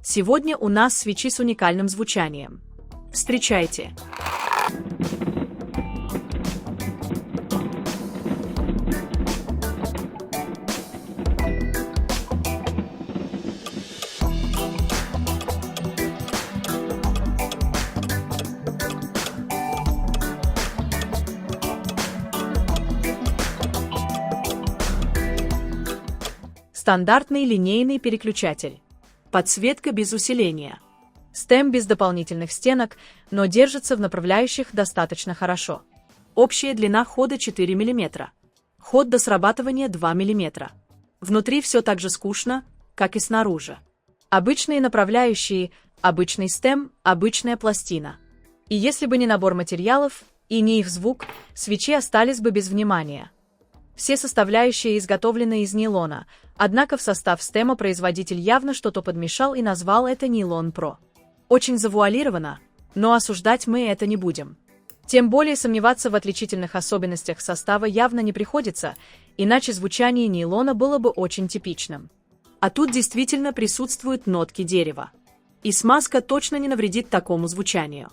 Сегодня у нас свечи с уникальным звучанием. Встречайте! Стандартный линейный переключатель. Подсветка без усиления. Стем без дополнительных стенок, но держится в направляющих достаточно хорошо. Общая длина хода 4 мм. Ход до срабатывания 2 мм. Внутри все так же скучно, как и снаружи. Обычные направляющие, обычный стем, обычная пластина. И если бы не набор материалов и не их звук, свечи остались бы без внимания. Все составляющие изготовлены из нейлона, однако в состав стема производитель явно что-то подмешал и назвал это нейлон Pro. Очень завуалировано, но осуждать мы это не будем. Тем более сомневаться в отличительных особенностях состава явно не приходится, иначе звучание нейлона было бы очень типичным. А тут действительно присутствуют нотки дерева. И смазка точно не навредит такому звучанию.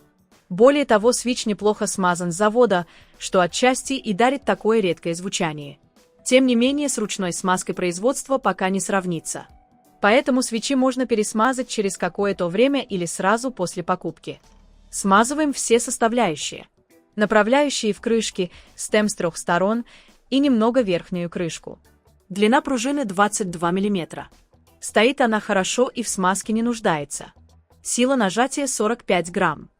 Более того, свич неплохо смазан с завода, что отчасти и дарит такое редкое звучание. Тем не менее, с ручной смазкой производства пока не сравнится. Поэтому свечи можно пересмазать через какое-то время или сразу после покупки. Смазываем все составляющие. Направляющие в крышке, стем с 3 сторон и немного верхнюю крышку. Длина пружины 22 мм. Стоит она хорошо и в смазке не нуждается. Сила нажатия 45 грамм.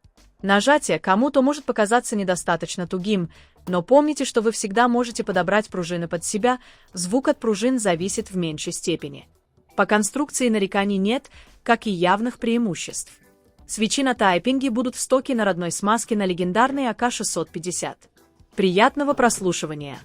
Нажатие кому-то может показаться недостаточно тугим, но помните, что вы всегда можете подобрать пружины под себя, звук от пружин зависит в меньшей степени. По конструкции нареканий нет, как и явных преимуществ. Свечи на тайпинге будут в стоке на родной смазке на легендарной АК-650. Приятного прослушивания!